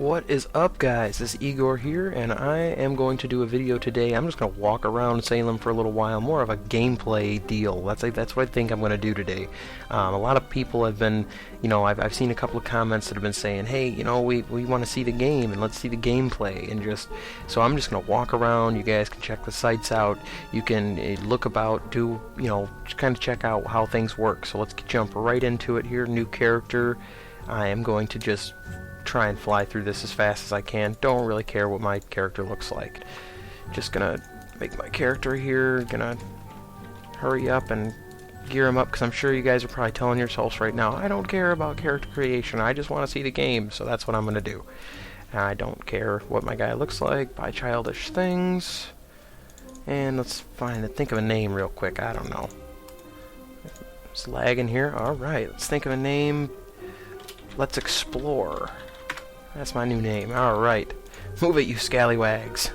What is up, guys? This is Igor here, and I am going to do a video today. I'm just going to walk around Salem for a little while, more of a gameplay deal. That's what I think I'm going to do today. A lot of people have been, I've seen a couple of comments that have been saying, hey, we want to see the game, and let's see the gameplay, and so I'm just going to walk around. You guys can check the sites out. You can look about, just kind of check out how things work. So let's jump right into it here. New character. I am going to just try and fly through this as fast as I can. Don't really care what my character looks like. Just gonna make my character here, gonna hurry up and gear him up, because I'm sure you guys are probably telling yourselves right now, I don't care about character creation, I just want to see the game. So that's what I'm gonna do. I don't care what my guy looks like. Buy childish things, and let's think of a name real quick. I don't know, it's lagging here. Alright, let's think of a name. Let's explore. That's my new name. Alright. Move it, you scallywags.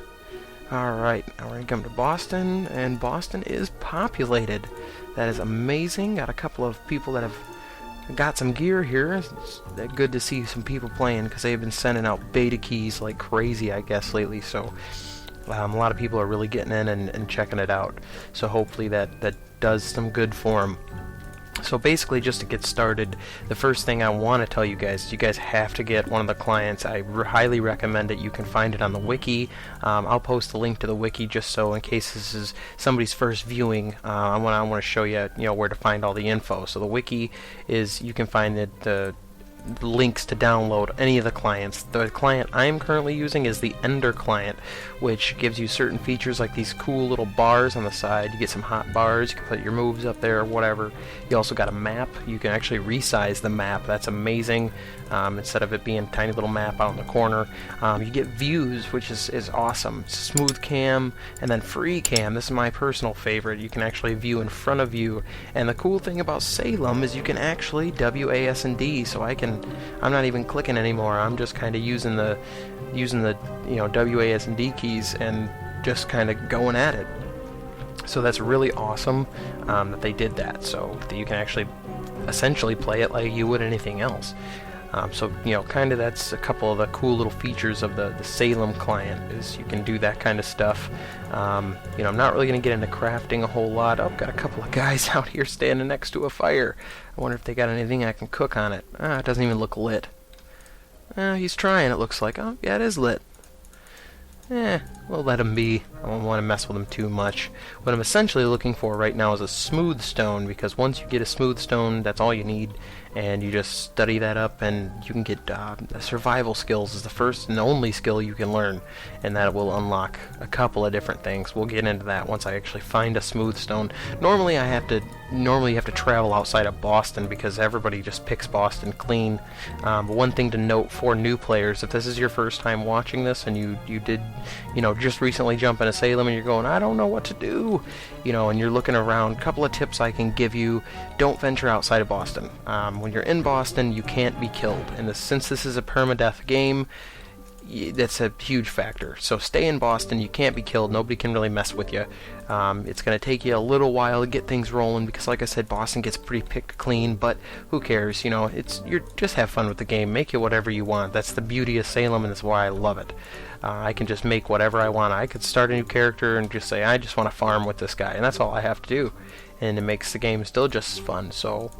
Alright, now we're going to come to Boston, and Boston is populated. That is amazing. Got a couple of people that have got some gear here. It's good to see some people playing, because they've been sending out beta keys like crazy, I guess, lately. So a lot of people are really getting in and checking it out. So hopefully that does some good for them. So basically, just to get started, the first thing I want to tell you guys is you guys have to get one of the clients. I highly recommend it. You can find it on the wiki. I'll post a link to the wiki just so in case this is somebody's first viewing, I want to show you, where to find all the info. So the wiki is, you can find the links to download any of the clients. The client I'm currently using is the Ender client, which gives you certain features like these cool little bars on the side. You get some hot bars, you can put your moves up there or whatever. You also got a map. You can actually resize the map. That's amazing. Instead of it being a tiny little map out in the corner, you get views, which is awesome. Smooth cam and then free cam. This is my personal favorite. You can actually view in front of you, and the cool thing about Salem is you can actually WASD. So I'm not even clicking anymore. I'm just kind of using the WASD keys and just kind of going at it. So that's really awesome that they did that, so that you can actually essentially play it like you would anything else. So kind of that's a couple of the cool little features of the Salem client, is you can do that kind of stuff. I'm not really going to get into crafting a whole lot. I've got a couple of guys out here standing next to a fire. I wonder if they got anything I can cook on it. It doesn't even look lit. He's trying, it looks like. Oh, yeah, it is lit. We'll let him be. I don't want to mess with him too much. What I'm essentially looking for right now is a smooth stone, because once you get a smooth stone, that's all you need, and you just study that up, and you can get survival skills is the first and only skill you can learn, and that will unlock a couple of different things. We'll get into that once I actually find a smooth stone. Normally you have to travel outside of Boston, because everybody just picks Boston clean. But one thing to note for new players, if this is your first time watching this and you did just recently jump into Salem and you're going, I don't know what to do, and you're looking around, a couple of tips I can give you. Don't venture outside of Boston. When you're in Boston, you can't be killed, and since this is a permadeath game, that's a huge factor. So stay in Boston. You can't be killed. Nobody can really mess with you. It's going to take you a little while to get things rolling, because like I said, Boston gets pretty picked clean, but who cares? You just have fun with the game. Make it whatever you want. That's the beauty of Salem, and that's why I love it. I can just make whatever I want. I could start a new character and just say, I just want to farm with this guy, and that's all I have to do. And it makes the game still just as fun. So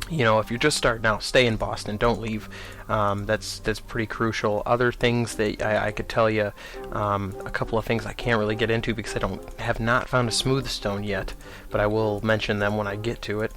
if you're just starting out, stay in Boston. Don't leave. That's pretty crucial. Other things that I could tell you, a couple of things I can't really get into because I have not found a smooth stone yet, but I will mention them when I get to it.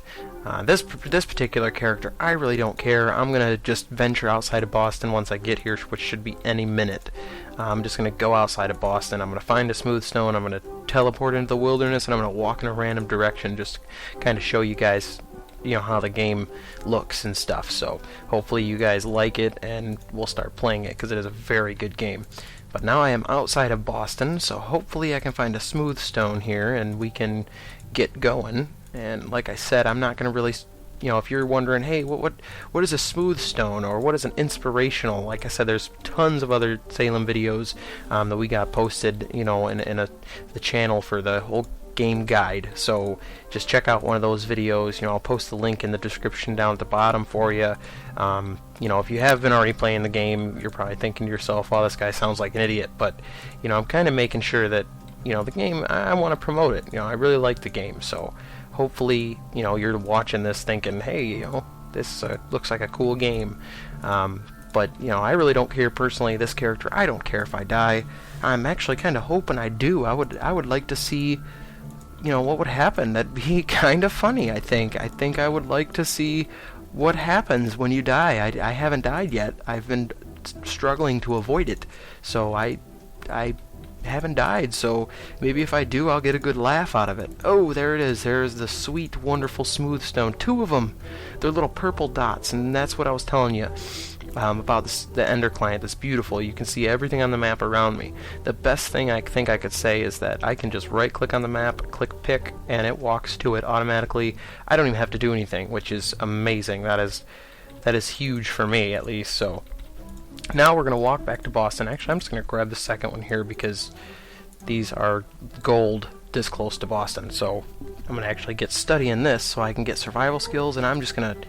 This particular character, I really don't care. I'm gonna just venture outside of Boston once I get here, which should be any minute. I'm just gonna go outside of Boston. I'm gonna find a smooth stone. I'm gonna teleport into the wilderness, and I'm gonna walk in a random direction, just kind of show you guys how the game looks and stuff. So hopefully you guys like it, and we'll start playing it, because it is a very good game. But now I am outside of Boston, so hopefully I can find a smooth stone here and we can get going. And like I said, I'm not going to really, if you're wondering, hey, what is a smooth stone, or what is an inspirational, like I said, there's tons of other Salem videos that we got posted, in the channel for the whole game guide. So just check out one of those videos. You know, I'll post the link in the description down at the bottom for you. You know, if you have been already playing the game, you're probably thinking to yourself, "Oh, this guy sounds like an idiot." But you know, I'm kind of making sure that, you know, the game, I want to promote it. You know, I really like the game, so hopefully, you know, you're watching this thinking, "Hey, you know, this looks like a cool game." But you know, I really don't care personally. This character, I don't care if I die. I'm actually kind of hoping I do. I would like to see, you know, what would happen. That'd be kind of funny. I think I would like to see what happens when you die. I haven't died yet. I've been struggling to avoid it, so I haven't died. So maybe if I do, I'll get a good laugh out of it. Oh, there it is. There's the sweet, wonderful smooth stone. 2 of them. They're little purple dots, and that's what I was telling you. About the Ender client. That's beautiful. You can see everything on the map around me. The best thing I think I could say is that I can just right click on the map, click pick, and it walks to it automatically. I don't even have to do anything, which is amazing. That is huge for me, at least. So now we're going to walk back to Boston. Actually, I'm just going to grab the second one here because these are gold this close to Boston. So I'm going to actually get studying this so I can get survival skills, and I'm just going to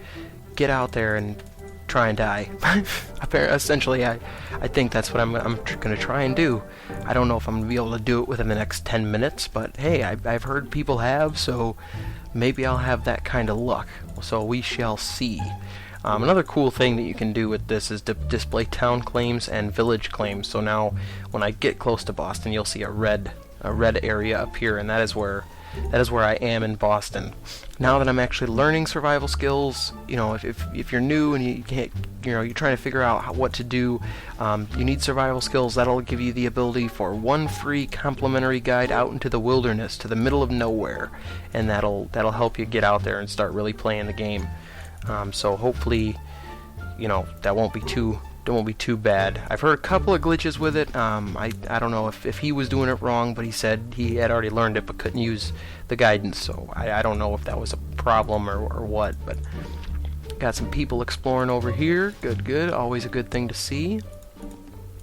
get out there and try and die. Essentially, I think that's what I'm going to try and do. I don't know if I'm going to be able to do it within the next 10 minutes, but hey, I've heard people have, so maybe I'll have that kind of luck. So we shall see. Another cool thing that you can do with this is to display town claims and village claims. So now, when I get close to Boston, you'll see a red area up here, and that is where I am in Boston. Now that I'm actually learning survival skills, you know, if you're new and you can't, you know, you're trying to figure out what to do, you need survival skills. That'll give you the ability for 1 free complimentary guide out into the wilderness, to the middle of nowhere, and that'll help you get out there and start really playing the game. So hopefully, you know, that won't be too bad. I've heard a couple of glitches with it. I don't know if he was doing it wrong, but he said he had already learned it but couldn't use the guidance, so I don't know if that was a problem or what. But got some people exploring over here. Good. Always a good thing to see.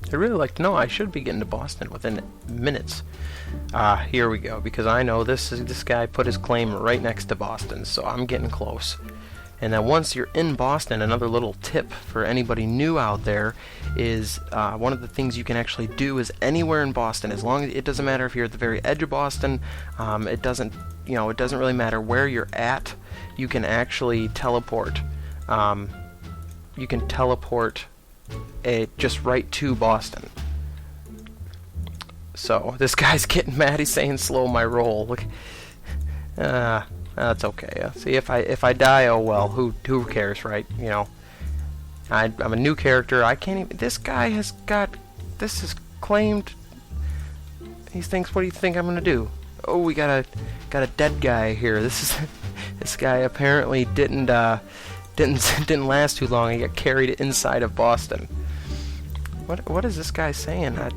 I'd really like to know. I should be getting to Boston within minutes. Here we go, because I know this guy put his claim right next to Boston, so I'm getting close. And then once you're in Boston, another little tip for anybody new out there is one of the things you can actually do is anywhere in Boston, as long as it doesn't matter if you're at the very edge of Boston, it doesn't really matter where you're at. You can actually teleport. You can teleport just right to Boston. So this guy's getting mad. He's saying slow my roll. Look. That's okay. See, if I die, oh well. Who cares, right? You know, I'm a new character. I can't even. This guy has got. This is claimed. He thinks. What do you think I'm gonna do? Oh, we got a dead guy here. This guy apparently didn't last too long. He got carried inside of Boston. What is this guy saying? I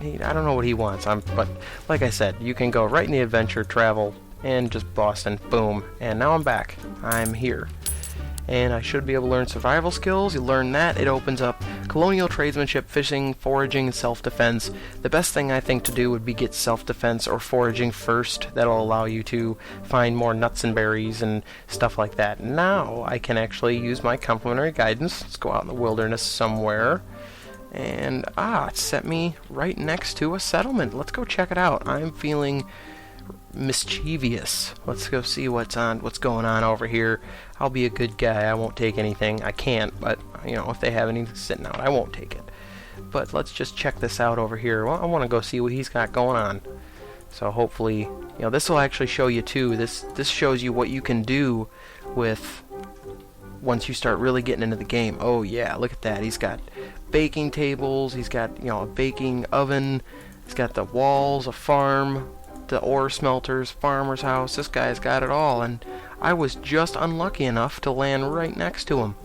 don't know what he wants. But like I said, you can go right in the adventure, travel. And just Boston, boom, and now I'm back. I'm here. And I should be able to learn survival skills. You learn that, it opens up colonial tradesmanship, fishing, foraging, and self-defense. The best thing I think to do would be get self-defense or foraging first. That'll allow you to find more nuts and berries and stuff like that. Now I can actually use my complimentary guidance. Let's go out in the wilderness somewhere. And, it set me right next to a settlement. Let's go check it out. I'm feeling mischievous. Let's go see what's going on over here. I'll be a good guy. I won't take anything. I can't, but you know, if they have anything sitting out, I won't take it. But let's just check this out over here. Well, I want to go see what he's got going on. So hopefully, you know, this will actually show you too. This shows you what you can do with once you start really getting into the game. Oh yeah, look at that. He's got baking tables. He's got, you know, a baking oven. He's got the walls, a farm, the ore smelters, farmer's house. This guy's got it all, and I was just unlucky enough to land right next to him.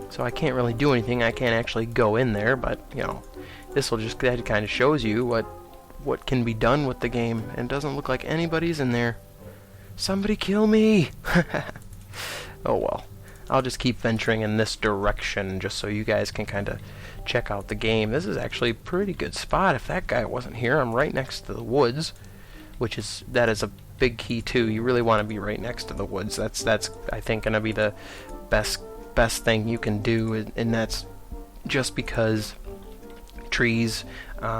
So I can't really do anything. I can't actually go in there, but you know, that kind of shows you what can be done with the game. And it doesn't look like anybody's in there. Somebody kill me! Oh well. I'll just keep venturing in this direction just so you guys can kind of check out the game. This is actually a pretty good spot. If that guy wasn't here, I'm right next to the woods. That is a big key too. You really want to be right next to the woods. That's I think gonna be the best thing you can do, and that's just because trees,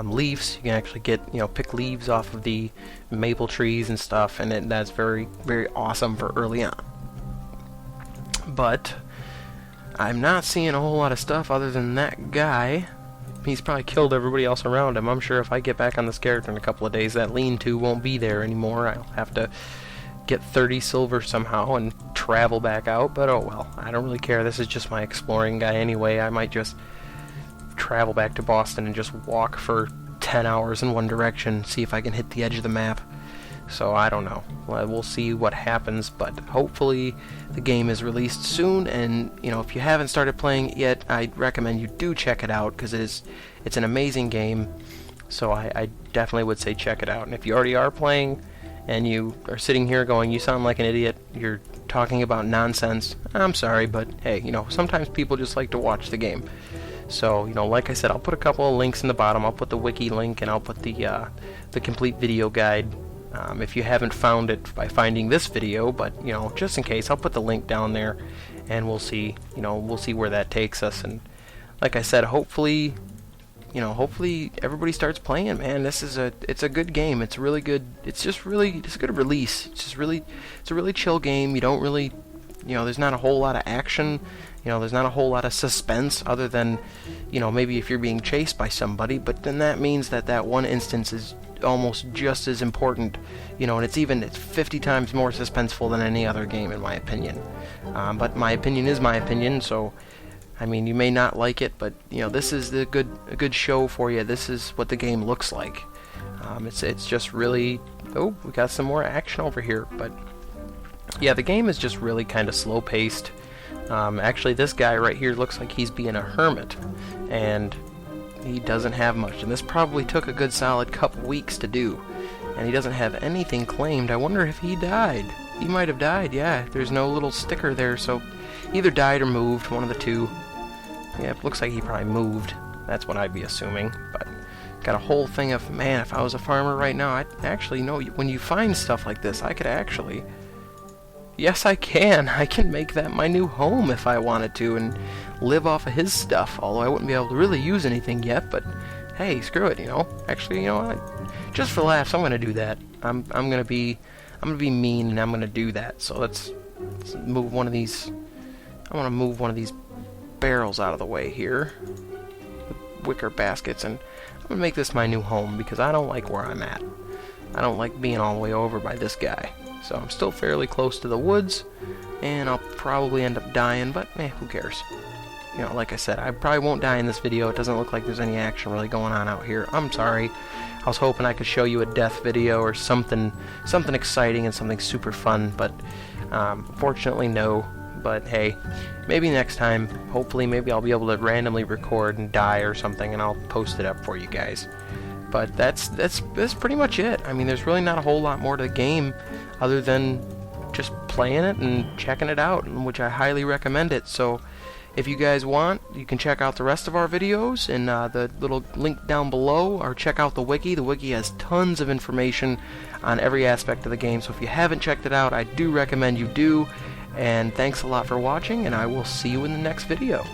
leaves, you can actually get, pick leaves off of the maple trees and stuff, and that's very, very awesome for early on. But I'm not seeing a whole lot of stuff other than that guy. He's probably killed everybody else around him. I'm sure if I get back on this character in a couple of days, that lean-to won't be there anymore. I'll have to get 30 silver somehow and travel back out, but oh well, I don't really care. This is just my exploring guy anyway. I might just travel back to Boston and just walk for 10 hours in one direction, see if I can hit the edge of the map. So I don't know. We'll see what happens, but hopefully the game is released soon, and if you haven't started playing it yet, I recommend you do check it out, because it's an amazing game. So I definitely would say check it out. And if you already are playing and you are sitting here going, you sound like an idiot, you're talking about nonsense, I'm sorry, but hey, sometimes people just like to watch the game. So, like I said, I'll put a couple of links in the bottom. I'll put the wiki link, and I'll put the complete video guide, if you haven't found it by finding this video, but, just in case, I'll put the link down there, and we'll see where that takes us. And like I said, hopefully everybody starts playing, man. It's a good game. It's really good. It's a good release. It's a really chill game. You don't really, there's not a whole lot of action. There's not a whole lot of suspense other than, maybe if you're being chased by somebody, but then that means that one instance is almost just as important, and it's 50 times more suspenseful than any other game, in my opinion. But my opinion is my opinion, so, I mean, you may not like it, but, this is a good show for you. This is what the game looks like. It's just really, oh, we got some more action over here, but, yeah, the game is just really kind of slow-paced. Actually, this guy right here looks like he's being a hermit, and he doesn't have much, and this probably took a good solid couple weeks to do, and he doesn't have anything claimed. I wonder if he died. He might have died, yeah. There's no little sticker there, so either died or moved, one of the two. Yeah, it looks like he probably moved. That's what I'd be assuming, but got a whole thing of, man, if I was a farmer right now, I'd actually know, when you find stuff like this, I could actually... Yes, I can. I can make that my new home if I wanted to and live off of his stuff, although I wouldn't be able to really use anything yet, but hey, screw it, Actually, just for laughs, I'm going to do that. I'm going to be mean, and I'm going to do that. So let's move one of these. I want to move one of these barrels out of the way here. The wicker baskets, and I'm going to make this my new home because I don't like where I'm at. I don't like being all the way over by this guy. So I'm still fairly close to the woods, and I'll probably end up dying, but who cares? Like I said, I probably won't die in this video. It doesn't look like there's any action really going on out here. I'm sorry. I was hoping I could show you a death video or something exciting and something super fun, but fortunately no. But hey, maybe next time, hopefully maybe I'll be able to randomly record and die or something, and I'll post it up for you guys. But that's pretty much it. I mean, there's really not a whole lot more to the game other than just playing it and checking it out, which I highly recommend it. So if you guys want, you can check out the rest of our videos in the little link down below, or check out the wiki. The wiki has tons of information on every aspect of the game, so if you haven't checked it out, I do recommend you do. And thanks a lot for watching, and I will see you in the next video.